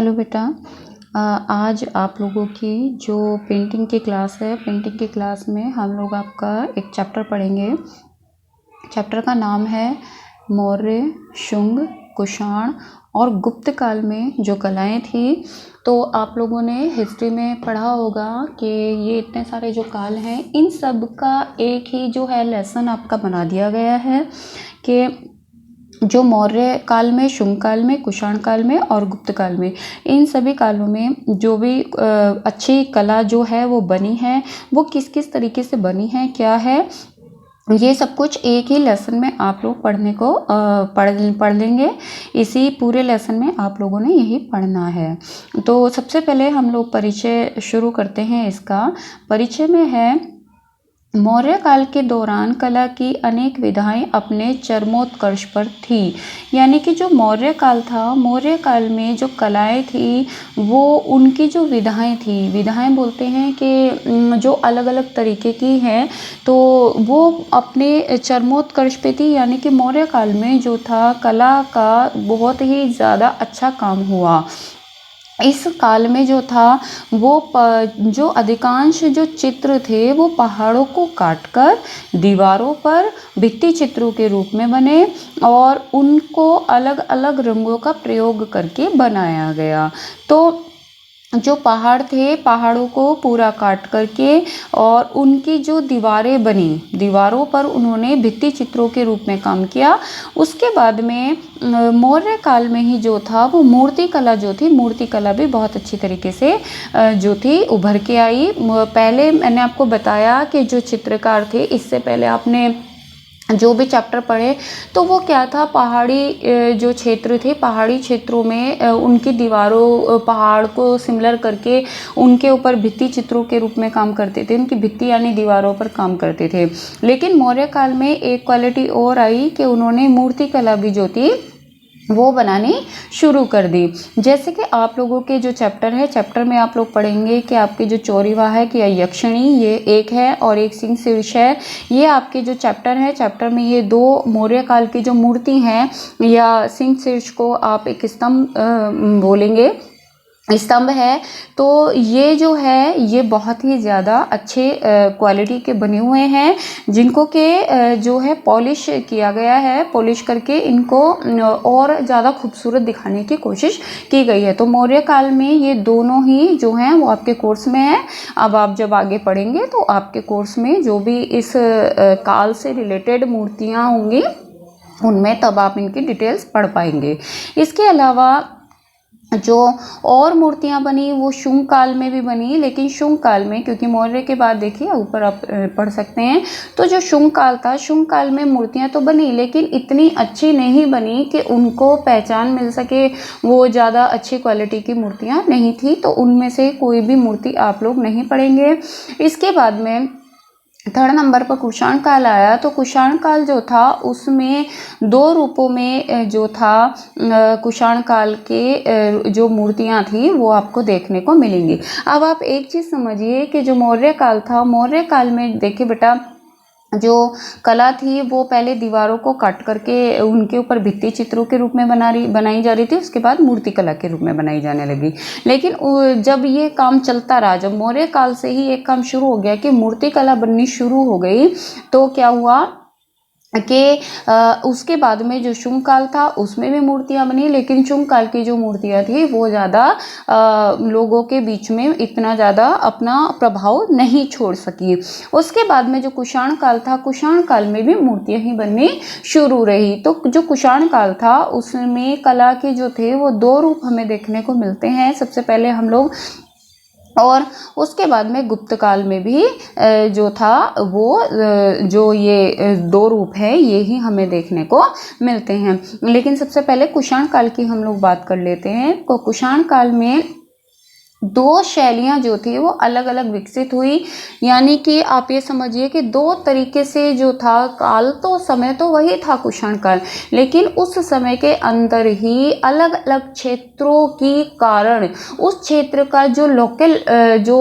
Hello बेटा। आज आप लोगों की जो पेंटिंग की क्लास है, पेंटिंग की क्लास में हम लोग आपका एक चैप्टर पढ़ेंगे। चैप्टर का नाम है मौर्य, शुंग, कुषाण और गुप्त काल में जो कलाएं थी। तो आप लोगों ने हिस्ट्री में पढ़ा होगा कि ये इतने सारे जो काल हैं, इन सब का एक ही जो है लेसन आपका बना दिया गया है कि जो मौर्य काल में, शुंग काल में, कुषाण काल में और गुप्त काल में, इन सभी कालों में जो भी अच्छी कला जो है वो बनी है, वो किस किस तरीके से बनी है, क्या है, ये सब कुछ एक ही लेसन में आप लोग पढ़ने को पढ़ लेंगे। इसी पूरे लेसन में आप लोगों ने यही पढ़ना है। तो सबसे पहले हम लोग परिचय शुरू करते हैं। इसका परिचय में है, मौर्य काल के दौरान कला की अनेक विधाएं अपने चरमोत्कर्ष पर थी। यानी कि जो मौर्य काल था, मौर्य काल में जो कलाएं थी वो उनकी जो विधाएं थी, विधाएं बोलते हैं कि जो अलग अलग तरीके की हैं, तो वो अपने चरमोत्कर्ष पे थी। यानी कि मौर्य काल में जो था कला का बहुत ही ज़्यादा अच्छा काम हुआ। इस काल में जो था वो जो अधिकांश जो चित्र थे वो पहाड़ों को काटकर दीवारों पर भित्ति चित्रों के रूप में बने और उनको अलग अलग रंगों का प्रयोग करके बनाया गया। तो जो पहाड़ थे, पहाड़ों को पूरा काट करके और उनकी जो दीवारें बनी, दीवारों पर उन्होंने भित्ति चित्रों के रूप में काम किया। उसके बाद में मौर्य काल में ही जो था वो मूर्ति कला जो थी, मूर्ति कला भी बहुत अच्छी तरीके से जो थी उभर के आई। पहले मैंने आपको बताया कि जो चित्रकार थे, इससे पहले आपने जो भी चैप्टर पढ़े तो वो क्या था, पहाड़ी जो क्षेत्र थे, पहाड़ी क्षेत्रों में उनकी दीवारों, पहाड़ को सिमिलर करके उनके ऊपर भित्ति चित्रों के रूप में काम करते थे, उनकी भित्ति यानी दीवारों पर काम करते थे। लेकिन मौर्य काल में एक क्वालिटी और आई कि उन्होंने मूर्ति कला भी जो थी वो बनानी शुरू कर दी। जैसे कि आप लोगों के जो चैप्टर है, चैप्टर में आप लोग पढ़ेंगे कि आपकी जो चौरीवाहक या यक्षिणी ये एक है और एक सिंह शीर्ष है। ये आपके जो चैप्टर है, चैप्टर में ये दो मौर्य काल की जो मूर्ति हैं या सिंह शीर्ष को आप एक स्तंभ बोलेंगे, स्तंभ है। तो ये जो है ये बहुत ही ज़्यादा अच्छे क्वालिटी के बने हुए हैं, जिनको के जो है पॉलिश किया गया है, पॉलिश करके इनको और ज़्यादा खूबसूरत दिखाने की कोशिश की गई है। तो मौर्य काल में ये दोनों ही जो हैं वो आपके कोर्स में है। अब आप जब आगे पढ़ेंगे तो आपके कोर्स में जो भी इस काल से रिलेटेड मूर्तियाँ होंगी उनमें तब आप इनकी डिटेल्स पढ़ पाएंगे। इसके अलावा जो और मूर्तियां बनी वो शुंग काल में भी बनी, लेकिन शुंग काल में, क्योंकि मौर्य के बाद देखिए ऊपर आप पढ़ सकते हैं, तो जो शुंग काल था, शुंग काल में मूर्तियां तो बनी लेकिन इतनी अच्छी नहीं बनी कि उनको पहचान मिल सके, वो ज़्यादा अच्छी क्वालिटी की मूर्तियां नहीं थी। तो उनमें से कोई भी मूर्ति आप लोग नहीं पढ़ेंगे। इसके बाद में थर्ड नंबर पर कुषाण काल आया। तो कुषाण काल जो था उसमें दो रूपों में जो था कुषाण काल के जो मूर्तियां थी वो आपको देखने को मिलेंगी। अब आप एक चीज़ समझिए कि जो मौर्य काल था, मौर्य काल में देखिए बेटा, जो कला थी वो पहले दीवारों को काट करके उनके ऊपर भित्ति चित्रों के रूप में बनाई जा रही थी, उसके बाद मूर्ति कला के रूप में बनाई जाने लगी। लेकिन जब ये काम चलता रहा, जब मौर्य काल से ही एक काम शुरू हो गया कि मूर्ति कला बननी शुरू हो गई, तो क्या हुआ कि उसके बाद में जो शुंग काल था उसमें भी मूर्तियां बनी, लेकिन शुंग काल की जो मूर्तियां थी वो ज़्यादा लोगों के बीच में इतना ज़्यादा अपना प्रभाव नहीं छोड़ सकी। उसके बाद में जो कुषाण काल था, कुषाण काल में भी मूर्तियां ही बननी शुरू रही। तो जो कुषाण काल था उसमें कला के जो थे वो दो रूप हमें देखने को मिलते हैं, सबसे पहले हम लोग, और उसके बाद में गुप्त काल में भी जो था वो जो ये दो रूप है ये ही हमें देखने को मिलते हैं। लेकिन सबसे पहले कुषाण काल की हम लोग बात कर लेते हैं। तो कुषाण काल में दो शैलियाँ जो थी वो अलग अलग विकसित हुई, यानी कि आप ये समझिए कि दो तरीके से जो था काल, तो समय तो वही था कुषाण काल, लेकिन उस समय के अंदर ही अलग अलग क्षेत्रों की कारण उस क्षेत्र का जो लोकल जो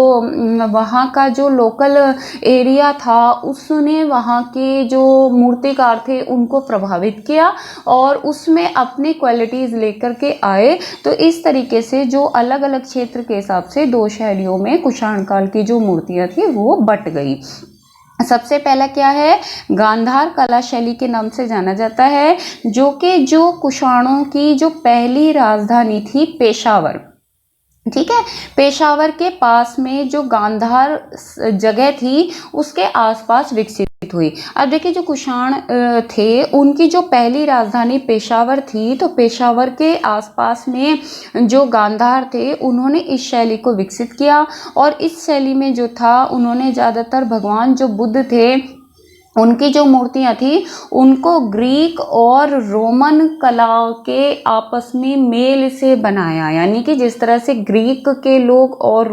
वहाँ का जो लोकल एरिया था उसने वहाँ के जो मूर्तिकार थे उनको प्रभावित किया और उसमें अपनी क्वालिटीज़ लेकर के आए। तो इस तरीके से जो अलग अलग क्षेत्र के हिसाब से दो शैलियों में कुषाण काल की जो मूर्तियां थी वो बट गई। सबसे पहला क्या है, गांधार कला शैली के नाम से जाना जाता है, जो कि जो कुषाणों की जो पहली राजधानी थी पेशावर, ठीक है, पेशावर के पास में जो गांधार जगह थी उसके आसपास विकसित हुई। अब देखिए जो कुषाण थे उनकी जो पहली राजधानी पेशावर थी, तो पेशावर के आसपास में जो गांधार थे उन्होंने इस शैली को विकसित किया और इस शैली में जो था उन्होंने ज़्यादातर भगवान जो बुद्ध थे उनकी जो मूर्तियां थी उनको ग्रीक और रोमन कला के आपस में मेल से बनाया, यानी कि जिस तरह से ग्रीक के लोग और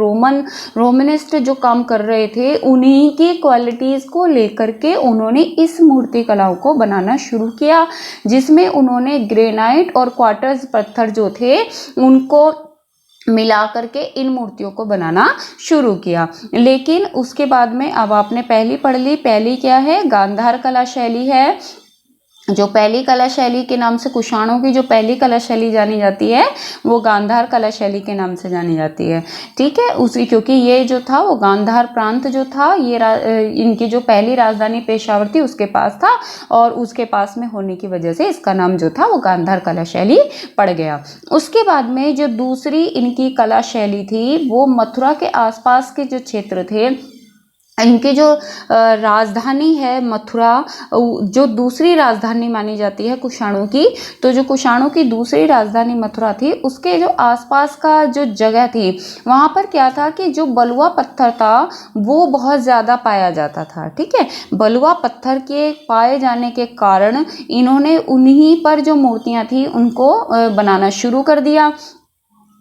रोमनिस्ट जो काम कर रहे थे उन्हीं की क्वालिटीज़ को लेकर के उन्होंने इस मूर्ति कलाओं को बनाना शुरू किया, जिसमें उन्होंने ग्रेनाइट और क्वार्ट्ज पत्थर जो थे उनको मिला करके इन मूर्तियों को बनाना शुरू किया। लेकिन उसके बाद में अब आपने पहली पढ़ ली, पहली क्या है, गांधार कला शैली है, जो पहली कला शैली के नाम से कुषाणों की जो पहली कला शैली जानी जाती है वो गांधार कला शैली के नाम से जानी जाती है, ठीक है। उसी क्योंकि ये जो था वो गांधार प्रांत जो था ये इनकी जो पहली राजधानी पेशावर थी उसके पास था और उसके पास में होने की वजह से इसका नाम जो था वो गांधार कला शैली पड़ गया। उसके बाद में जो दूसरी इनकी कला शैली थी वो मथुरा के आसपास के जो क्षेत्र थे, इनकी जो राजधानी है मथुरा, जो दूसरी राजधानी मानी जाती है कुषाणों की, तो जो कुषाणों की दूसरी राजधानी मथुरा थी उसके जो आसपास का जो जगह थी वहाँ पर क्या था कि जो बलुआ पत्थर था वो बहुत ज़्यादा पाया जाता था, ठीक है। बलुआ पत्थर के पाए जाने के कारण इन्होंने उन्हीं पर जो मूर्तियाँ थी उनको बनाना शुरू कर दिया।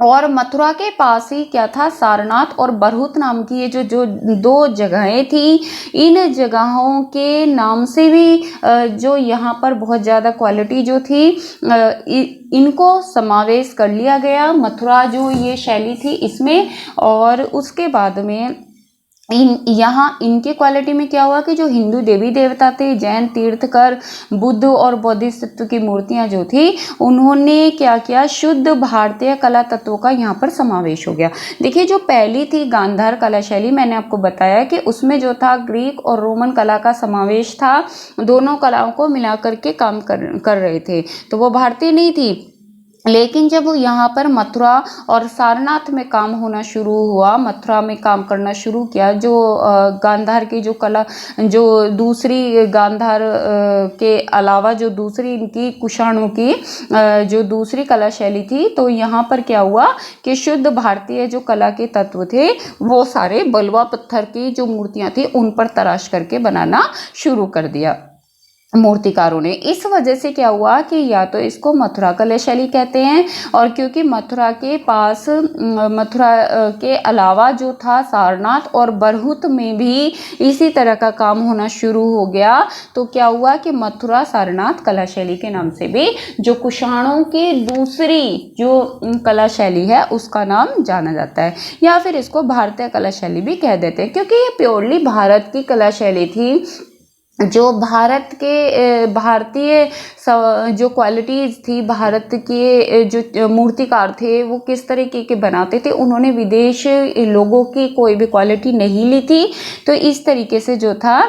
और मथुरा के पास ही क्या था, सारनाथ और बरहुत नाम की ये जो दो जगहें थी, इन जगहों के नाम से भी जो यहाँ पर बहुत ज़्यादा क्वालिटी जो थी इनको समावेश कर लिया गया, मथुरा जो ये शैली थी इसमें। और उसके बाद में यहाँ इनके क्वालिटी में क्या हुआ कि जो हिंदू देवी देवता थे, जैन तीर्थकर, बुद्ध और बौद्धिस्ट की मूर्तियाँ जो थी उन्होंने क्या किया, शुद्ध भारतीय कला तत्वों का यहाँ पर समावेश हो गया। देखिए जो पहली थी गांधार कला शैली, मैंने आपको बताया कि उसमें जो था ग्रीक और रोमन कला का समावेश था, दोनों कलाओं को मिला करके काम कर रहे थे, तो वो भारतीय नहीं थी। लेकिन जब यहाँ पर मथुरा और सारनाथ में काम होना शुरू हुआ, मथुरा में काम करना शुरू किया, जो गांधार की जो कला, जो दूसरी गांधार के अलावा जो दूसरी इनकी कुषाणों की जो दूसरी कला शैली थी, तो यहाँ पर क्या हुआ कि शुद्ध भारतीय जो कला के तत्व थे वो सारे बलुआ पत्थर की जो मूर्तियाँ थी उन पर तराश करके बनाना शुरू कर दिया मूर्तिकारों ने। इस वजह से क्या हुआ कि या तो इसको मथुरा कला शैली कहते हैं, और क्योंकि मथुरा के पास मथुरा के अलावा जो था सारनाथ और बरहुत में भी इसी तरह का काम होना शुरू हो गया, तो क्या हुआ कि मथुरा सारनाथ कला शैली के नाम से भी जो कुषाणों की दूसरी जो कला शैली है उसका नाम जाना जाता है, या फिर इसको भारतीय कला शैली भी कह देते हैं, क्योंकि ये प्योरली भारत की कला शैली थी। जो भारत के भारतीय जो क्वालिटीज़ थी, भारत के जो मूर्तिकार थे वो किस तरीके के बनाते थे, उन्होंने विदेश लोगों की कोई भी क्वालिटी नहीं ली थी। तो इस तरीके से जो था,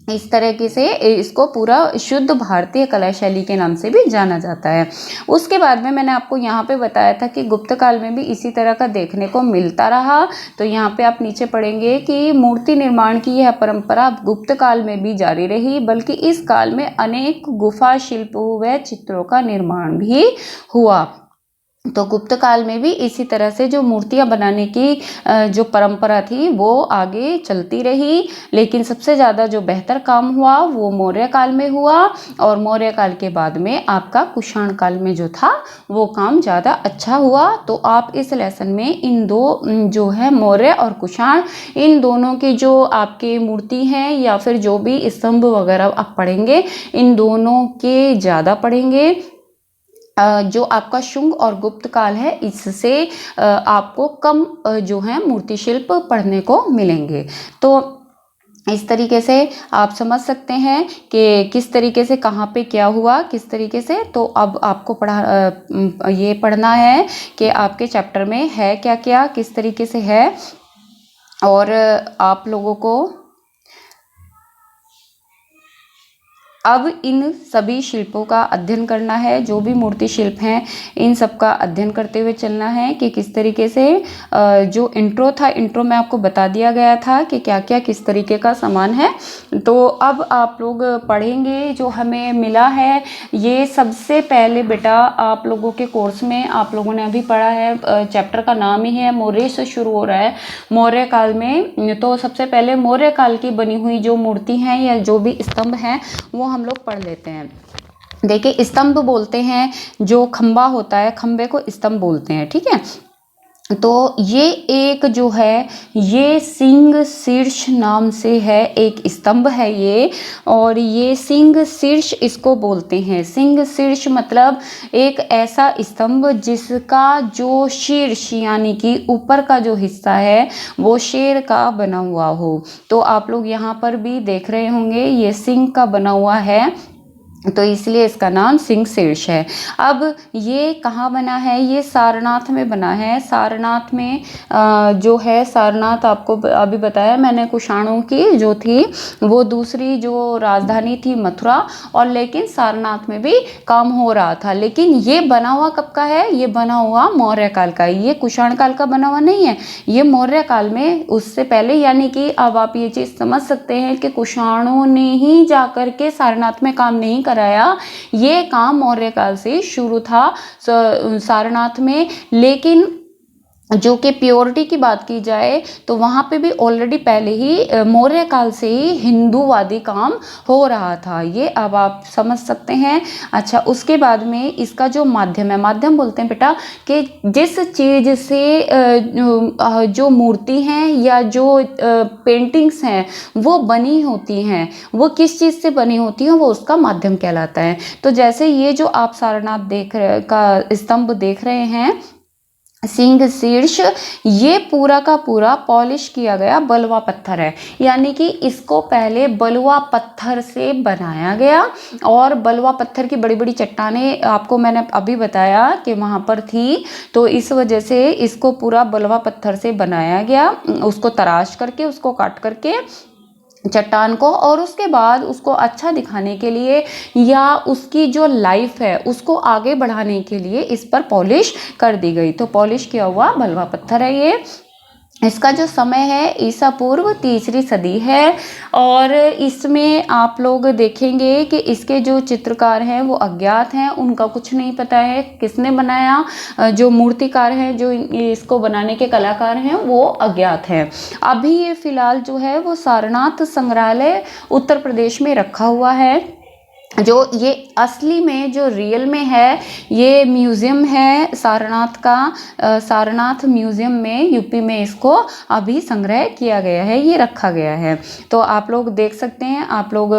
इस तरीके से इसको पूरा शुद्ध भारतीय कला शैली के नाम से भी जाना जाता है। उसके बाद में मैंने आपको यहाँ पे बताया था कि गुप्त काल में भी इसी तरह का देखने को मिलता रहा। तो यहाँ पे आप नीचे पढ़ेंगे कि मूर्ति निर्माण की यह परंपरा गुप्त काल में भी जारी रही, बल्कि इस काल में अनेक गुफा शिल्पों व चित्रों का निर्माण भी हुआ। तो गुप्त काल में भी इसी तरह से जो मूर्तियां बनाने की जो परंपरा थी वो आगे चलती रही, लेकिन सबसे ज़्यादा जो बेहतर काम हुआ वो मौर्य काल में हुआ, और मौर्य काल के बाद में आपका कुषाण काल में जो था वो काम ज़्यादा अच्छा हुआ। तो आप इस लेसन में इन दो जो है मौर्य और कुषाण, इन दोनों की जो आपके मूर्ति हैं या फिर जो भी स्तंभ वगैरह आप पढ़ेंगे, इन दोनों के ज़्यादा पढ़ेंगे। जो आपका शुंग और गुप्त काल है इससे आपको कम जो है मूर्ति शिल्प पढ़ने को मिलेंगे। तो इस तरीके से आप समझ सकते हैं कि किस तरीके से कहाँ पे क्या हुआ किस तरीके से। तो अब आपको ये पढ़ना है कि आपके चैप्टर में है क्या क्या किस तरीके से है, और आप लोगों को अब इन सभी शिल्पों का अध्ययन करना है। जो भी मूर्ति शिल्प हैं इन सब का अध्ययन करते हुए चलना है कि किस तरीके से जो इंट्रो था, इंट्रो में आपको बता दिया गया था कि क्या क्या किस तरीके का सामान है। तो अब आप लोग पढ़ेंगे जो हमें मिला है। ये सबसे पहले बेटा आप लोगों के कोर्स में आप लोगों ने अभी पढ़ा है, चैप्टर का नाम ही है मौर्य से शुरू हो रहा है, मौर्य काल में। तो सबसे पहले मौर्य काल की बनी हुई जो मूर्ति हैं या जो भी स्तंभ हैं वो हम लोग पढ़ लेते हैं। देखिए स्तंभ बोलते हैं, जो खंबा होता है खंबे को स्तंभ बोलते हैं, ठीक है। तो ये एक जो है ये सिंह शीर्ष नाम से है एक स्तंभ है ये, और ये सिंह शीर्ष इसको बोलते हैं। सिंह शीर्ष मतलब एक ऐसा स्तंभ जिसका जो शीर्ष यानी कि ऊपर का जो हिस्सा है वो शेर का बना हुआ हो। तो आप लोग यहाँ पर भी देख रहे होंगे ये सिंह का बना हुआ है, तो इसलिए इसका नाम सिंह शीर्ष है। अब ये कहाँ बना है, ये सारनाथ में बना है। सारनाथ में जो है सारनाथ आपको अभी बताया मैंने, कुषाणों की जो थी वो दूसरी जो राजधानी थी मथुरा, और लेकिन सारनाथ में भी काम हो रहा था। लेकिन ये बना हुआ कब का है, ये बना हुआ मौर्य काल का, ये कुषाण काल का बना हुआ नहीं है, ये मौर्य काल में उससे पहले। यानी कि अब आप ये चीज़ समझ सकते हैं कि कुषाणों ने ही जाकर के सारनाथ में काम नहीं कराया, ये काम मौर्य काल से शुरू था सारनाथ में। लेकिन जो कि प्योरिटी की बात की जाए तो वहाँ पे भी ऑलरेडी पहले ही मौर्य काल से ही हिंदूवादी काम हो रहा था, ये अब आप समझ सकते हैं। अच्छा, उसके बाद में इसका जो माध्यम है, माध्यम बोलते हैं बेटा कि जिस चीज़ से जो मूर्ति हैं या जो पेंटिंग्स हैं वो बनी होती हैं, वो किस चीज़ से बनी होती हैं वो उसका माध्यम कहलाता है। तो जैसे ये जो आप सारनाथ का स्तंभ देख रहे हैं सिंह शीर्ष, ये पूरा का पूरा पॉलिश किया गया बलुआ पत्थर है। यानी कि इसको पहले बलुआ पत्थर से बनाया गया, और बलुआ पत्थर की बड़ी बड़ी चट्टानें आपको मैंने अभी बताया कि वहाँ पर थी, तो इस वजह से इसको पूरा बलुआ पत्थर से बनाया गया, उसको तराश करके उसको काट करके चट्टान को, और उसके बाद उसको अच्छा दिखाने के लिए या उसकी जो लाइफ है उसको आगे बढ़ाने के लिए इस पर पॉलिश कर दी गई। तो पॉलिश किया हुआ बलुआ पत्थर है ये। इसका जो समय है ईसा पूर्व 3री सदी है, और इसमें आप लोग देखेंगे कि इसके जो चित्रकार हैं वो अज्ञात हैं, उनका कुछ नहीं पता है किसने बनाया। जो मूर्तिकार हैं, जो इसको बनाने के कलाकार हैं वो अज्ञात हैं। अभी ये फिलहाल जो है वो सारनाथ संग्रहालय उत्तर प्रदेश में रखा हुआ है। जो ये असली में जो रियल में है ये म्यूज़ियम है सारनाथ का, सारनाथ म्यूज़ियम में यूपी में इसको अभी संग्रह किया गया है, ये रखा गया है। तो आप लोग देख सकते हैं, आप लोग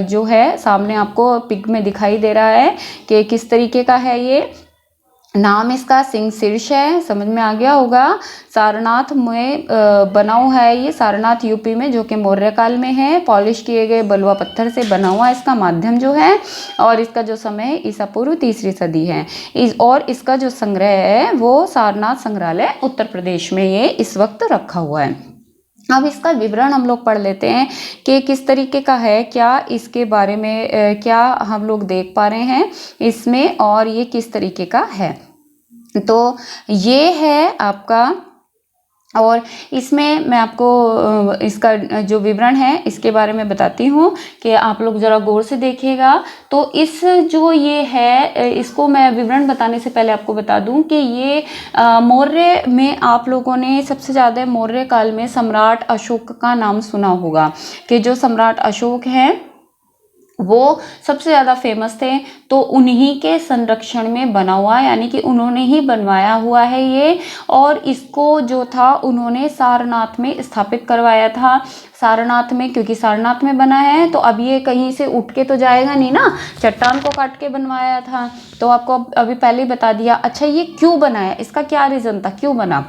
जो है सामने आपको पिक में दिखाई दे रहा है कि किस तरीके का है ये। नाम इसका सिंह शीर्ष है, समझ में आ गया होगा। सारनाथ में बना हुआ है ये, सारनाथ यूपी में, जो कि मौर्य काल में है। पॉलिश किए गए बलुआ पत्थर से बना हुआ इसका माध्यम जो है, और इसका जो समय ईसा पूर्व 3री सदी है। और इसका जो संग्रह है वो सारनाथ संग्रहालय उत्तर प्रदेश में ये इस वक्त रखा हुआ है। अब इसका विवरण हम लोग पढ़ लेते हैं कि किस तरीके का है, क्या इसके बारे में क्या हम लोग देख पा रहे हैं इसमें, और ये किस तरीके का है। तो ये है आपका और इसमें मैं आपको इसका जो विवरण है इसके बारे में बताती हूँ कि आप लोग ज़रा गौर से देखिएगा। तो इस जो ये है, इसको मैं विवरण बताने से पहले आपको बता दूँ कि ये मौर्य में आप लोगों ने सबसे ज़्यादा मौर्य काल में सम्राट अशोक का नाम सुना होगा, कि जो सम्राट अशोक हैं वो सबसे ज़्यादा फेमस थे। तो उन्हीं के संरक्षण में बना हुआ, यानी कि उन्होंने ही बनवाया हुआ है ये। और इसको जो था उन्होंने सारनाथ में स्थापित करवाया था। सारनाथ में, क्योंकि सारनाथ में बना है तो अब ये कहीं से उठ के तो जाएगा नहीं ना, चट्टान को काट के बनवाया था। तो आपको अभी पहले ही बता दिया। अच्छा, ये क्यों बनाया, इसका क्या रीज़न था, क्यों बना?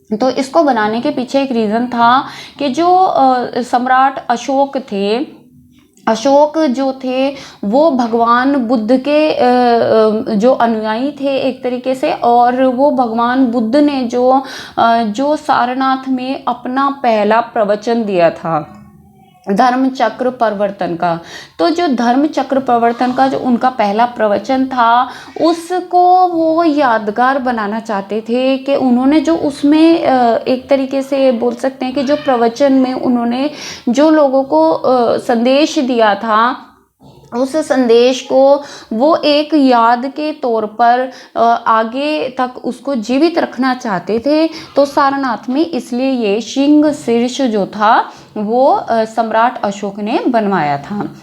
तो इसको बनाने के पीछे एक रीज़न था कि जो सम्राट अशोक थे, अशोक जो थे वो भगवान बुद्ध के जो अनुयायी थे एक तरीके से। और वो भगवान बुद्ध ने जो सारनाथ में अपना पहला प्रवचन दिया था धर्म चक्र प्रवर्तन का। तो जो धर्म चक्र प्रवर्तन का जो उनका पहला प्रवचन था, उसको वो यादगार बनाना चाहते थे कि उन्होंने जो उसमें एक तरीके से बोल सकते हैं कि जो प्रवचन में उन्होंने जो लोगों को संदेश दिया था, उस संदेश को वो एक याद के तौर पर आगे तक उसको जीवित रखना चाहते थे। तो सारनाथ में इसलिए ये सिंह शीर्ष जो था वो सम्राट अशोक ने बनवाया था।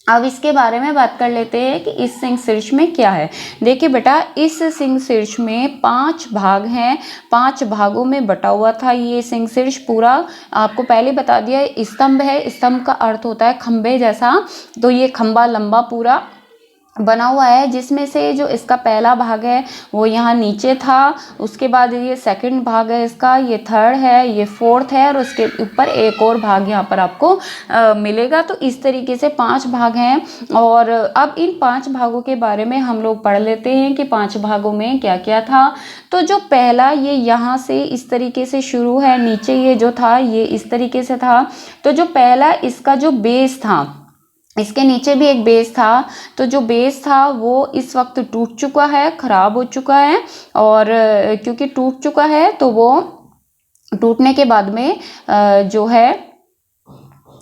अब इसके बारे में बात कर लेते हैं कि इस सिंह शीर्ष में क्या है। देखिए बेटा, इस सिंह शीर्ष में 5 भाग हैं, 5 भागों में बटा हुआ था ये सिंह शीर्ष पूरा। आपको पहले बता दिया, स्तंभ है, स्तंभ का अर्थ होता है खंबे जैसा। तो ये खंबा लंबा पूरा बना हुआ है, जिसमें से जो इसका पहला भाग है वो यहाँ नीचे था। उसके बाद ये सेकंड भाग है इसका, ये थर्ड है, ये फोर्थ है, और उसके ऊपर एक और भाग यहाँ पर आपको मिलेगा। तो इस तरीके से 5 भाग हैं। और अब इन 5 भागों के बारे में हम लोग पढ़ लेते हैं कि 5 भागों में क्या क्या था। तो जो पहला ये यहाँ से इस तरीके से शुरू है, नीचे ये जो था ये इस तरीके से था। तो जो पहला इसका जो बेस था, इसके नीचे भी एक बेस था। तो जो बेस था वो इस वक्त टूट चुका है, खराब हो चुका है। और क्योंकि टूट चुका है तो वो टूटने के बाद में जो है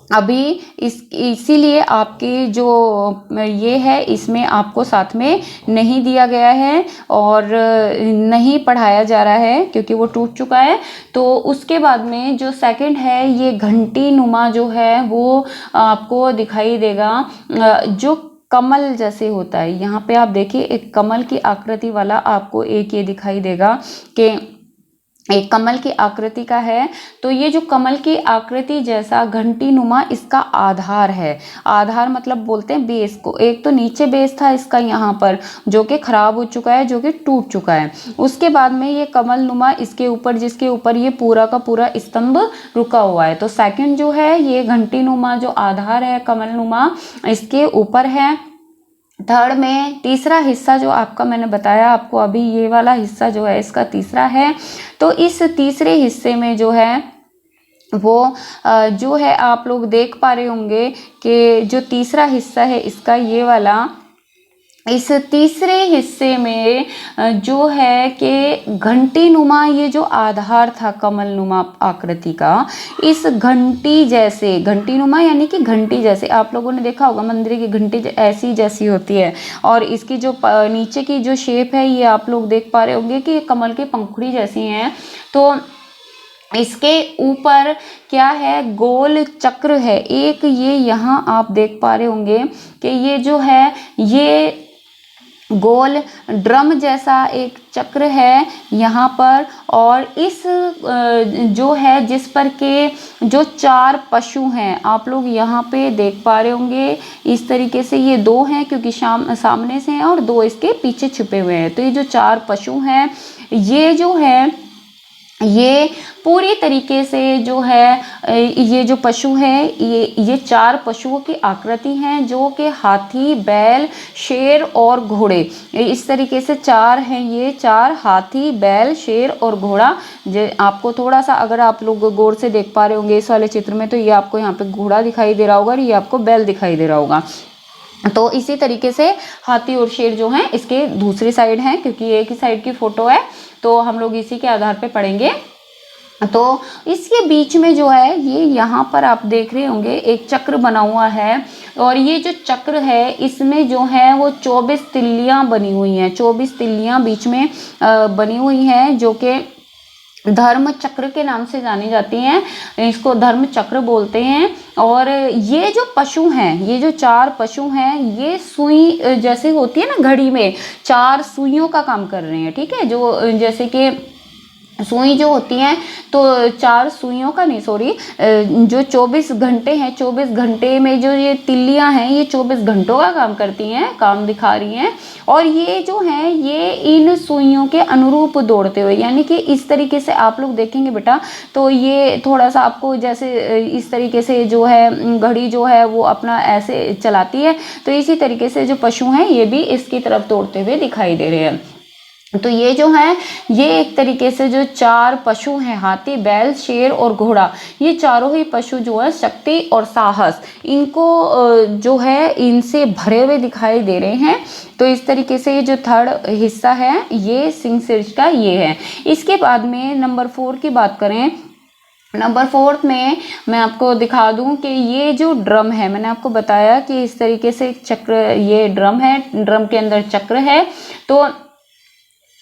अभी इसीलिए आपकी जो ये है इसमें आपको साथ में नहीं दिया गया है और नहीं पढ़ाया जा रहा है क्योंकि वो टूट चुका है। तो उसके बाद में जो सेकंड है, ये घंटी नुमा जो है वो आपको दिखाई देगा, जो कमल जैसे होता है। यहाँ पे आप देखिए एक कमल की आकृति वाला आपको एक ये दिखाई देगा कि एक कमल की आकृति का है। तो ये जो कमल की आकृति जैसा घंटी नुमा इसका आधार है। आधार मतलब बोलते हैं बेस को। एक तो नीचे बेस था इसका यहाँ पर जो कि खराब हो चुका है, जो कि टूट चुका है। उसके बाद में ये कमल नुमा इसके ऊपर, जिसके ऊपर ये पूरा का पूरा स्तंभ रुका हुआ है। तो सेकंड जो है ये घंटी नुमा जो आधार है कमल नुमा इसके ऊपर है। थर्ड में तीसरा हिस्सा जो आपका मैंने बताया आपको अभी, ये वाला हिस्सा जो है इसका तीसरा है। तो इस तीसरे हिस्से में जो है वो जो है आप लोग देख पा रहे होंगे कि जो तीसरा हिस्सा है इसका ये वाला, इस तीसरे हिस्से में जो है कि घंटी नुमा ये जो आधार था कमल नुमा आकृति का, इस घंटी जैसे, घंटी नुमा यानी कि घंटी जैसे आप लोगों ने देखा होगा मंदिर की घंटी ऐसी जैसी होती है। और इसकी जो नीचे की जो शेप है ये आप लोग देख पा रहे होंगे कि कमल की पंखुड़ी जैसी हैं। तो इसके ऊपर क्या है, गोल चक्र है एक। ये यहाँ आप देख पा रहे होंगे कि ये जो है ये गोल ड्रम जैसा एक चक्र है यहाँ पर। और इस जो है जिस पर के जो 4 पशु हैं आप लोग यहाँ पे देख पा रहे होंगे इस तरीके से। ये 2 हैं क्योंकि सामने से हैं और 2 इसके पीछे छुपे हुए हैं। तो ये जो 4 पशु हैं ये जो है ये पूरी तरीके से जो है ये जो पशु है ये 4 पशुओं की आकृति हैं जो कि हाथी, बैल, शेर और घोड़े, इस तरीके से 4 हैं। ये 4 हाथी, बैल, शेर और घोड़ा। आपको थोड़ा सा अगर आप लोग गौर से देख पा रहे होंगे इस वाले चित्र में, तो ये आपको यहाँ पे घोड़ा दिखाई दे रहा होगा और ये आपको बैल दिखाई दे रहा होगा। तो इसी तरीके से हाथी और शेर जो हैं इसके दूसरी साइड हैं, क्योंकि एक ही साइड की फोटो है तो हम लोग इसी के आधार पे पढ़ेंगे। तो इसके बीच में जो है ये यहाँ पर आप देख रहे होंगे एक चक्र बना हुआ है, और ये जो चक्र है इसमें जो है वो 24 तिल्लियाँ बनी हुई हैं, 24 तिल्लियाँ बीच में बनी हुई हैं, जो कि धर्म चक्र के नाम से जानी जाती हैं। इसको धर्म चक्र बोलते हैं। और ये जो पशु हैं, ये जो 4 पशु हैं, ये सुई जैसे होती है ना, घड़ी में 4 सुइयों का काम कर रहे हैं। ठीक है, जो जैसे कि सुई जो होती हैं, तो 4 सुइयों का नहीं, सॉरी, जो 24 घंटे हैं, 24 घंटे में जो ये तिल्लियां हैं, ये 24 घंटों का काम करती हैं, काम दिखा रही हैं। और ये जो हैं ये इन सुइयों के अनुरूप दौड़ते हुए, यानी कि इस तरीके से आप लोग देखेंगे बेटा, तो ये थोड़ा सा आपको जैसे इस तरीके से जो है घड़ी जो है वो अपना ऐसे चलाती है, तो इसी तरीके से जो पशु हैं ये भी इसकी तरफ दौड़ते हुए दिखाई दे रहे हैं। तो ये जो है ये एक तरीके से जो 4 पशु हैं, हाथी, बैल, शेर और घोड़ा, ये चारों ही पशु जो है शक्ति और साहस, इनको जो है इनसे भरे हुए दिखाई दे रहे हैं। तो इस तरीके से ये जो थर्ड हिस्सा है ये सिंह शीर्ष का ये है। इसके बाद में नंबर 4 की बात करें, नंबर 4 में मैं आपको दिखा दूं कि ये जो ड्रम है, मैंने आपको बताया कि इस तरीके से चक्र, ये ड्रम है, ड्रम के अंदर चक्र है। तो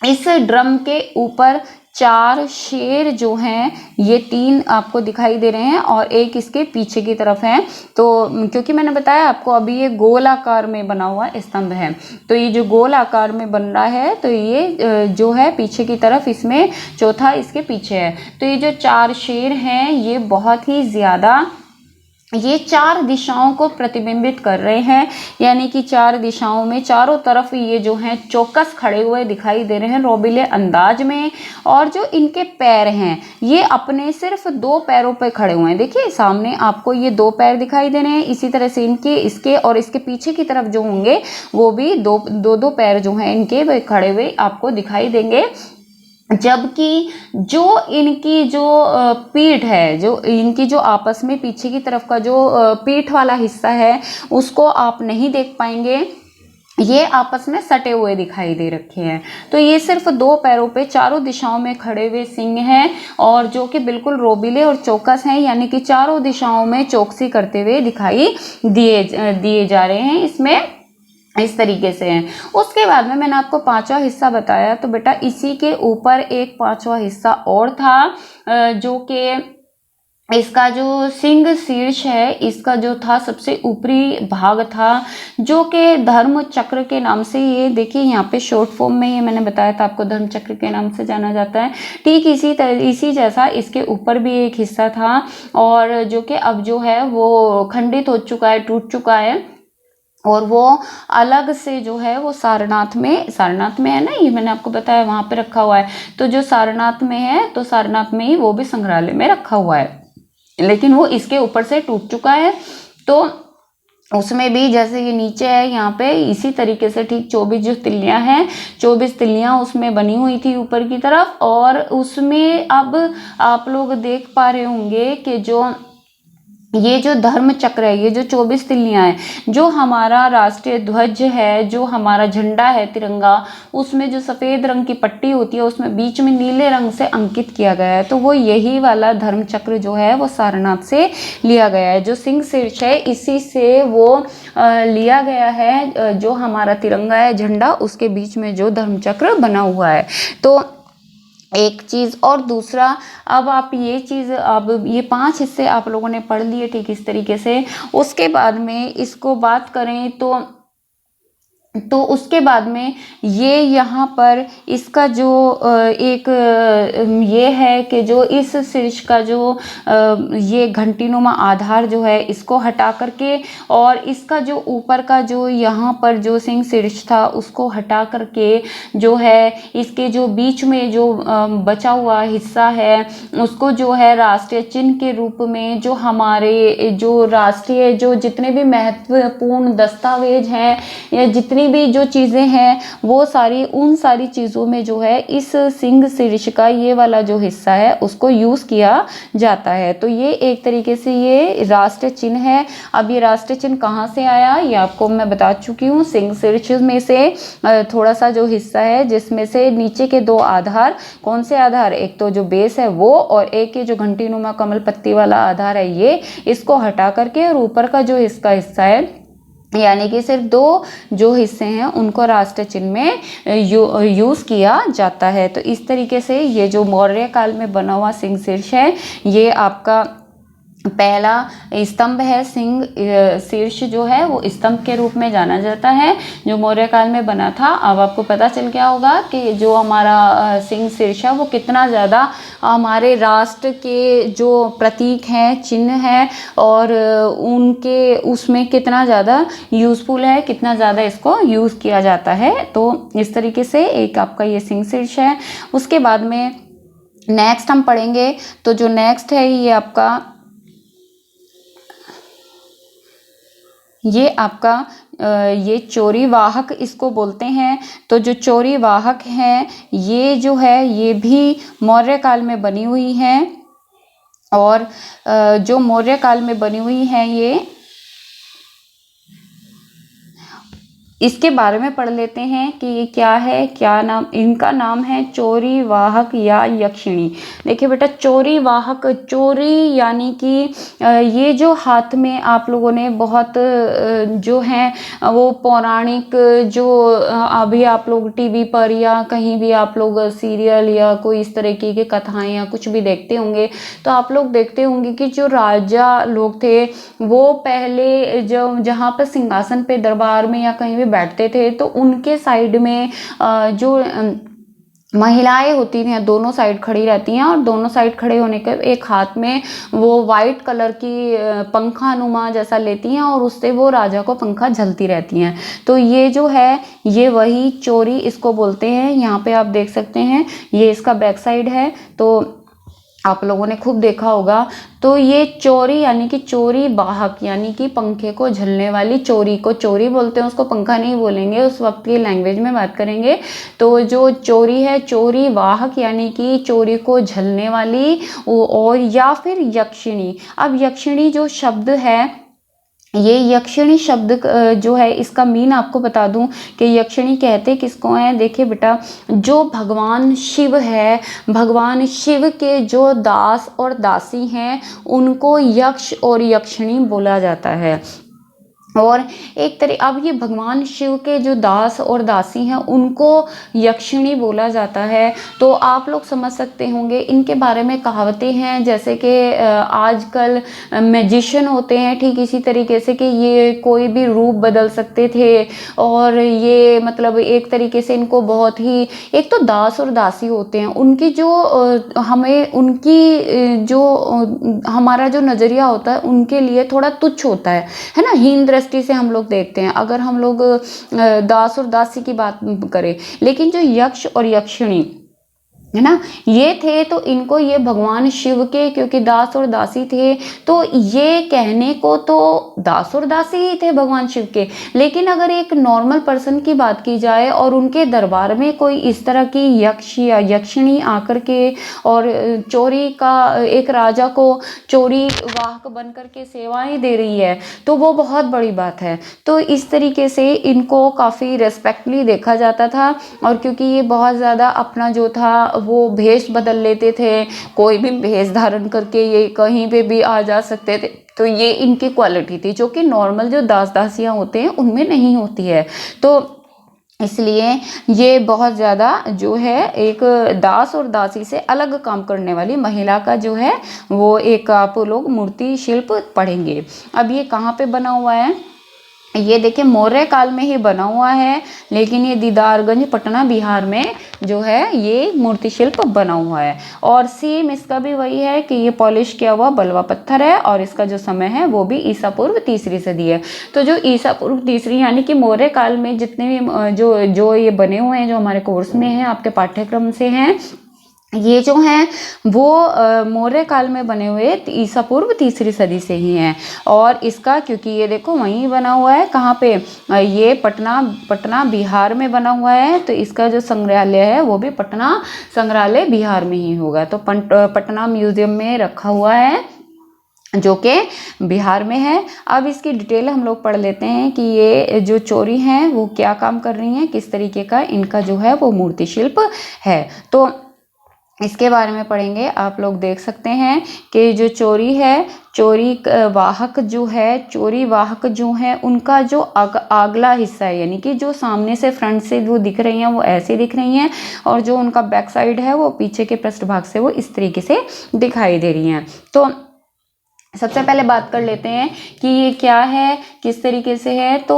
इस ड्रम के ऊपर 4 शेर जो हैं, ये 3 आपको दिखाई दे रहे हैं और एक इसके पीछे की तरफ है। तो क्योंकि मैंने बताया आपको अभी ये गोल आकार में बना हुआ स्तंभ है, तो ये जो गोल आकार में बन रहा है, तो ये जो है पीछे की तरफ, इसमें चौथा इसके पीछे है। तो ये जो 4 शेर हैं ये बहुत ही ज़्यादा, ये 4 दिशाओं को प्रतिबिंबित कर रहे हैं, यानी कि 4 दिशाओं में चारों तरफ ये जो हैं चौकस खड़े हुए दिखाई दे रहे हैं रोबीले अंदाज में। और जो इनके पैर हैं ये अपने सिर्फ 2 पैरों पे खड़े हुए हैं। देखिए सामने आपको ये 2 पैर दिखाई दे रहे हैं, इसी तरह से इनके, इसके और इसके पीछे की तरफ जो होंगे वो भी 2 पैर जो हैं इनके वे खड़े हुए आपको दिखाई देंगे। जबकि जो इनकी जो पीठ है, जो इनकी जो आपस में पीछे की तरफ का जो पीठ वाला हिस्सा है उसको आप नहीं देख पाएंगे, ये आपस में सटे हुए दिखाई दे रखे हैं। तो ये सिर्फ 2 पैरों पे चारों दिशाओं में खड़े हुए सिंह हैं, और जो कि बिल्कुल रोबीले और चौकस हैं, यानी कि चारों दिशाओं में चौकसी करते हुए दिखाई दिए जा रहे हैं। इसमें इस तरीके से हैं। उसके बाद में मैंने आपको 5वां हिस्सा बताया, तो बेटा इसी के ऊपर एक 5वां हिस्सा और था, जो कि इसका जो सिंह शीर्ष है, इसका जो था सबसे ऊपरी भाग था, जो कि धर्म चक्र के नाम से, ये देखिए यहाँ पे शॉर्ट फॉर्म में ये मैंने बताया था आपको, धर्म चक्र के नाम से जाना जाता है। ठीक इसी जैसा इसके ऊपर भी एक हिस्सा था, और जो कि अब जो है वो खंडित हो चुका है, टूट चुका है, और वो अलग से जो है वो सारनाथ में है ना, ये मैंने आपको बताया वहाँ पे रखा हुआ है। तो जो सारनाथ में है, तो सारनाथ में ही वो भी संग्रहालय में रखा हुआ है, लेकिन वो इसके ऊपर से टूट चुका है। तो उसमें भी जैसे ये नीचे है यहाँ पे, इसी तरीके से ठीक 24 जो तिल्लियाँ हैं, 24 तिल्लियाँ उसमें बनी हुई थी ऊपर की तरफ। और उसमें अब आप लोग देख पा रहे होंगे कि जो ये जो धर्म चक्र है, ये जो 24 तिल्लियाँ हैं, जो हमारा राष्ट्रीय ध्वज है, जो हमारा झंडा है तिरंगा, उसमें जो सफ़ेद रंग की पट्टी होती है उसमें बीच में नीले रंग से अंकित किया गया है। तो वो यही वाला धर्म चक्र जो है वो सारनाथ से लिया गया है। जो सिंह शीर्ष है इसी से वो लिया गया है, जो हमारा तिरंगा है, झंडा, उसके बीच में जो धर्म चक्र बना हुआ है। तो एक चीज़, और दूसरा, अब आप ये चीज़, अब ये 5 हिस्से आप लोगों ने पढ़ लिए ठीक इस तरीके से। उसके बाद में इसको बात करें तो उसके बाद में ये यहाँ पर इसका जो एक ये है कि जो इस शीर्ष का जो ये घंटीनुमा आधार जो है इसको हटा करके, और इसका जो ऊपर का जो यहाँ पर जो सिंह शीर्ष था उसको हटा करके जो है इसके जो बीच में जो बचा हुआ हिस्सा है उसको जो है राष्ट्रीय चिन्ह के रूप में, जो हमारे जो राष्ट्रीय जो जितने भी महत्वपूर्ण दस्तावेज हैं या जितने जितनी भी जो चीज़ें हैं वो सारी उन सारी चीज़ों में जो है इस सिंह शीर्ष का ये वाला जो हिस्सा है उसको यूज़ किया जाता है। तो ये एक तरीके से ये राष्ट्र चिन्ह है। अब ये राष्ट्र चिन्ह कहाँ से आया ये आपको मैं बता चुकी हूँ। सिंह शीर्ष में से थोड़ा सा जो हिस्सा है जिसमें से नीचे के दो आधार, कौन से आधार, एक तो जो बेस है वो और एक ये जो घंटीनुमा कमल पत्ती वाला आधार है ये, इसको हटा करके और ऊपर का जो इसका हिस्सा है यानी कि सिर्फ दो जो हिस्से हैं उनको राष्ट्र चिन्ह में यूज़ किया जाता है। तो इस तरीके से ये जो मौर्य काल में बना हुआ सिंह शीर्ष है ये आपका पहला स्तंभ है। सिंह शीर्ष जो है वो स्तंभ के रूप में जाना जाता है जो मौर्य काल में बना था। अब आपको पता चल गया होगा कि जो हमारा सिंह शीर्ष है वो कितना ज़्यादा हमारे राष्ट्र के जो प्रतीक हैं, चिन्ह हैं और उनके उसमें कितना ज़्यादा यूज़फुल है, कितना ज़्यादा इसको यूज़ किया जाता है। तो इस तरीके से एक आपका ये सिंह शीर्ष है। उसके बाद में नेक्स्ट हम पढ़ेंगे। तो जो नेक्स्ट है ये आपका ये चोरी वाहक इसको बोलते हैं। तो जो चोरी वाहक हैं ये जो है ये भी मौर्य काल में बनी हुई हैं और जो मौर्य काल में बनी हुई हैं ये इसके बारे में पढ़ लेते हैं कि ये क्या है, क्या नाम, इनका नाम है चोरी वाहक या यक्षिणी। देखिए बेटा चोरी वाहक, चोरी यानी कि ये जो हाथ में आप लोगों ने बहुत जो हैं वो पौराणिक जो अभी आप लोग टीवी पर या कहीं भी आप लोग सीरियल या कोई इस तरीके की कथाएं या कुछ भी देखते होंगे तो आप लोग देखते होंगे कि जो राजा लोग थे वो पहले जो जहाँ पर सिंहासन पे दरबार में या कहीं भी बैठते थे तो उनके साइड में जो महिलाएं होती हैं दोनों साइड खड़ी रहती हैं और दोनों साइड खड़े होने के एक हाथ में वो वाइट कलर की पंखा नुमा जैसा लेती हैं और उससे वो राजा को पंखा झलती रहती हैं। तो ये जो है ये वही चोरी इसको बोलते हैं। यहाँ पे आप देख सकते हैं ये इसका बैक साइड है तो आप लोगों ने खूब देखा होगा। तो ये चोरी यानी कि चोरी वाहक यानी कि पंखे को झलने वाली चोरी को चोरी बोलते हैं, उसको पंखा नहीं बोलेंगे, उस वक्त की लैंग्वेज में बात करेंगे। तो जो चोरी है चोरी वाहक यानी कि चोरी को झलने वाली और या फिर यक्षिणी। अब यक्षिणी जो शब्द है ये यक्षिणी शब्द जो है इसका मीन आपको बता दूं कि यक्षिणी कहते किसको हैं। देखिए बेटा जो भगवान शिव है, भगवान शिव के जो दास और दासी हैं उनको यक्ष और यक्षिणी बोला जाता है। और एक तरह अब ये भगवान शिव के जो दास और दासी हैं उनको यक्षिणी बोला जाता है। तो आप लोग समझ सकते होंगे इनके बारे में कहावतें हैं जैसे कि आजकल मैजिशियन होते हैं ठीक इसी तरीके से कि ये कोई भी रूप बदल सकते थे और ये मतलब एक तरीके से इनको बहुत ही एक तो दास और दासी होते हैं उनकी जो हमें उनकी जो हमारा जो नज़रिया होता है उनके लिए थोड़ा तुच्छ होता है ना, हीन दृष्टि से हम लोग देखते हैं अगर हम लोग दास और दासी की बात करें। लेकिन जो यक्ष और यक्षिणी है ना ये थे तो इनको ये भगवान शिव के क्योंकि दास और दासी थे तो ये कहने को तो दास और दासी ही थे भगवान शिव के। लेकिन अगर एक नॉर्मल पर्सन की बात की जाए और उनके दरबार में कोई इस तरह की यक्ष या यक्षिणी आकर के और चोरी का एक राजा को चोरी वाहक बन करके सेवाएं दे रही है तो वो बहुत बड़ी बात है। तो इस तरीके से इनको काफ़ी रेस्पेक्टली देखा जाता था और क्योंकि ये बहुत ज़्यादा अपना जो था वो भेष बदल लेते थे, कोई भी भेष धारण करके ये कहीं पे भी आ जा सकते थे। तो ये इनकी क्वालिटी थी जो कि नॉर्मल जो दास दासियां होते हैं उनमें नहीं होती है। तो इसलिए ये बहुत ज़्यादा जो है एक दास और दासी से अलग काम करने वाली महिला का जो है वो एक आप लोग मूर्ति शिल्प पढ़ेंगे। अब ये कहाँ पे बना हुआ है ये देखिए मौर्य काल में ही बना हुआ है लेकिन ये दीदारगंज पटना बिहार में जो है ये मूर्ति शिल्प बना हुआ है। और सेम इसका भी वही है कि ये पॉलिश किया हुआ बलवा पत्थर है और इसका जो समय है वो भी ईसा पूर्व 3री सदी है। तो जो ईसा पूर्व 3री यानी कि मौर्य काल में जितने भी जो ये बने हुए हैं जो हमारे कोर्स में हैं आपके पाठ्यक्रम से हैं ये जो हैं वो मौर्य काल में बने हुए ईसा पूर्व 3री सदी से ही हैं। और इसका क्योंकि ये देखो वहीं बना हुआ है, कहाँ पे, ये पटना बिहार में बना हुआ है, तो इसका जो संग्रहालय है वो भी पटना संग्रहालय बिहार में ही होगा। तो पटना म्यूजियम में रखा हुआ है जो कि बिहार में है। अब इसकी डिटेल हम लोग पढ़ लेते हैं कि ये जो चोरी हैं वो क्या काम कर रही हैं, किस तरीके का इनका जो है वो मूर्ति शिल्प है, तो इसके बारे में पढ़ेंगे। आप लोग देख सकते हैं कि जो चोरी है, चोरी वाहक जो है, चोरी वाहक जो है उनका जो अगला हिस्सा है, यानी कि जो सामने से फ्रंट से वो दिख रही हैं वो ऐसे दिख रही हैं, और जो उनका बैक साइड है वो पीछे के पृष्ठभाग से वो इस तरीके से दिखाई दे रही हैं। तो सबसे पहले बात कर लेते हैं कि ये क्या है, किस तरीके से है। तो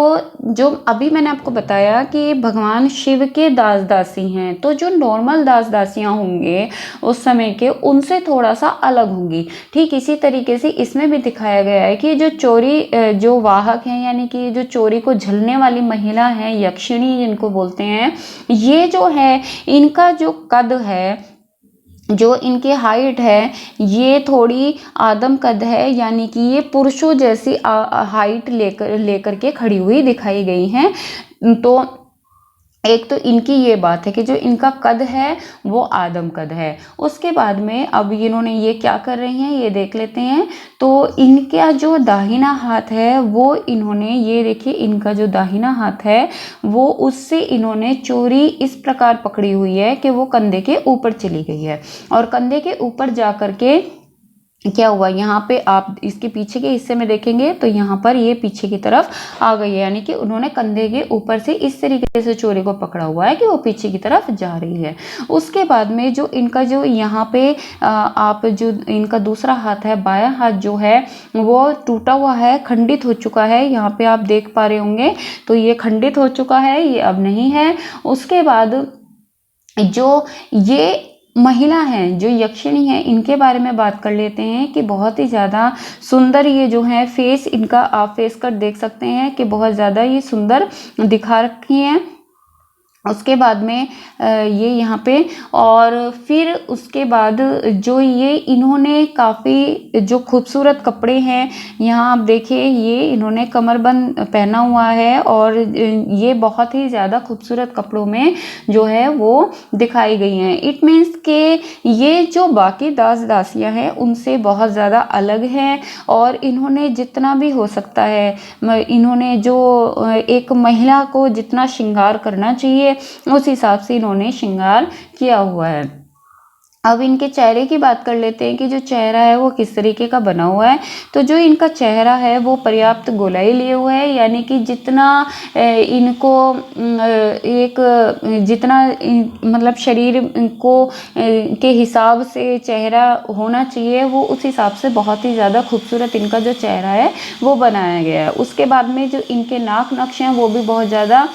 जो अभी मैंने आपको बताया कि भगवान शिव के दास दासी हैं, तो जो नॉर्मल दास दासियां होंगे उस समय के, उनसे थोड़ा सा अलग होंगी। ठीक इसी तरीके से इसमें भी दिखाया गया है कि जो चोरी जो वाहक हैं, यानी कि जो चोरी को झलने वाली महिला है, यक्षिणी जिनको बोलते हैं, ये जो है इनका जो कद है, जो इनकी हाइट है, ये थोड़ी आदम कद है, यानी कि ये पुरुषों जैसी हाइट लेकर के खड़ी हुई दिखाई गई हैं। तो एक तो इनकी ये बात है कि जो इनका कद है वो आदम कद है। उसके बाद में अब इन्होंने ये क्या कर रही हैं ये देख लेते हैं। तो इनका जो दाहिना हाथ है वो इन्होंने, ये देखिए इनका जो दाहिना हाथ है वो, उससे इन्होंने चोरी इस प्रकार पकड़ी हुई है कि वो कंधे के ऊपर चली गई है, और कंधे के ऊपर जा कर के क्या हुआ, यहाँ पे आप इसके पीछे के हिस्से में देखेंगे तो यहाँ पर ये पीछे की तरफ आ गई है, यानी कि उन्होंने कंधे के ऊपर से इस तरीके से चोरी को पकड़ा हुआ है कि वो पीछे की तरफ जा रही है। उसके बाद में जो इनका जो यहाँ पे आप जो इनका दूसरा हाथ है, बायां हाथ जो है वो टूटा हुआ है, खंडित हो चुका है, यहाँ पे आप देख पा रहे होंगे। तो ये खंडित हो चुका है, ये अब नहीं है। उसके बाद जो ये महिला हैं, जो यक्षिणी है, इनके बारे में बात कर लेते हैं कि बहुत ही ज़्यादा सुंदर ये जो है फेस इनका, आप फेस कट देख सकते हैं कि बहुत ज़्यादा ये सुंदर दिखा रखी हैं। उसके बाद में ये यहाँ पे, और फिर उसके बाद जो ये इन्होंने काफ़ी जो खूबसूरत कपड़े हैं, यहाँ आप देखिए ये इन्होंने कमरबंद पहना हुआ है, और ये बहुत ही ज़्यादा खूबसूरत कपड़ों में जो है वो दिखाई गई हैं। इट मीन्स के ये जो बाकी दास दासियाँ हैं उनसे बहुत ज़्यादा अलग हैं, और इन्होंने जितना भी हो सकता है, इन्होंने जो एक महिला को जितना श्रृंगार करना चाहिए उस हिसाब से इन्होंने श्रृंगार किया हुआ है। अब इनके चेहरे की बात कर लेते हैं कि जो चेहरा है वो किस तरीके का बना हुआ है। तो जो इनका चेहरा है वो पर्याप्त गोलाई लिए हुआ है, यानी कि जितना इनको एक जितना मतलब शरीर को के हिसाब से चेहरा होना चाहिए, वो उस हिसाब से बहुत ही ज़्यादा खूबसूरत इनका जो चेहरा है वो बनाया गया है। उसके बाद में जो इनके नाक नक्श हैं वो भी बहुत ज़्यादा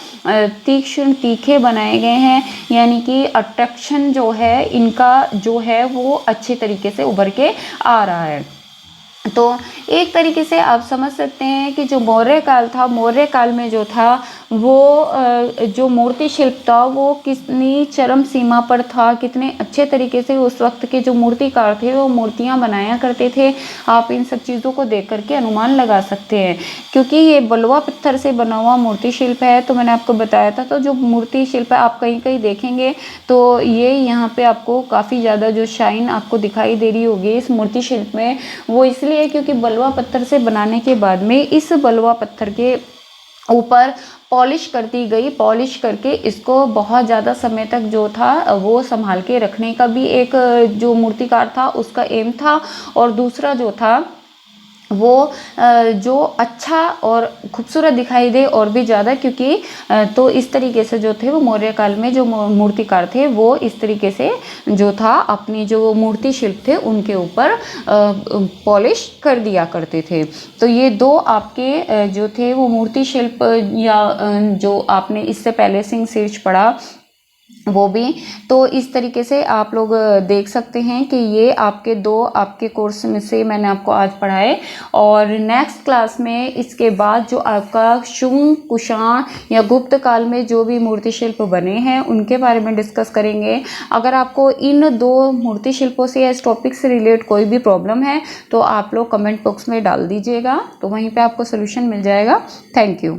तीक्ष्ण तीखे बनाए गए हैं, यानी कि अट्रैक्शन जो है इनका जो है वो अच्छे तरीके से उभर के आ रहा है। तो एक तरीके से आप समझ सकते हैं कि जो मौर्य काल था, मौर्य काल में जो था वो जो मूर्ति शिल्प था वो कितनी चरम सीमा पर था, कितने अच्छे तरीके से उस वक्त के जो मूर्तिकार थे वो मूर्तियां बनाया करते थे। आप इन सब चीज़ों को देख करके अनुमान लगा सकते हैं, क्योंकि ये बलुआ पत्थर से बना हुआ मूर्ति शिल्प है। तो मैंने आपको बताया था, तो जो मूर्ति शिल्प है आप कहीं कहीं देखेंगे तो ये यहाँ पे आपको काफ़ी ज़्यादा जो शाइन आपको दिखाई दे रही होगी इस मूर्ति शिल्प में, वो इसलिए क्योंकि बलुआ पत्थर से बनाने के बाद में इस बलुआ पत्थर के ऊपर पॉलिश कर दी गई, पॉलिश करके इसको बहुत ज़्यादा समय तक जो था वो संभाल के रखने का भी एक जो मूर्तिकार था उसका एम था, और दूसरा जो था वो जो अच्छा और खूबसूरत दिखाई दे और भी ज़्यादा, क्योंकि तो इस तरीके से जो थे वो मौर्य काल में जो मूर्तिकार थे वो इस तरीके से जो था अपनी जो मूर्ति शिल्प थे उनके ऊपर पॉलिश कर दिया करते थे। तो ये दो आपके जो थे वो मूर्ति शिल्प, या जो आपने इससे पहले सिंह शीर्ष पढ़ा वो भी। तो इस तरीके से आप लोग देख सकते हैं कि ये आपके कोर्स में से मैंने आपको आज पढ़ाए। और नेक्स्ट क्लास में इसके बाद जो आपका शुंग, कुषाण या गुप्त काल में जो भी मूर्ति शिल्प बने हैं उनके बारे में डिस्कस करेंगे। अगर आपको इन 2 मूर्ति शिल्पों से या इस टॉपिक से रिलेट कोई भी प्रॉब्लम है तो आप लोग कमेंट बॉक्स में डाल दीजिएगा, तो वहीं पर आपको सोल्यूशन मिल जाएगा। Thank you.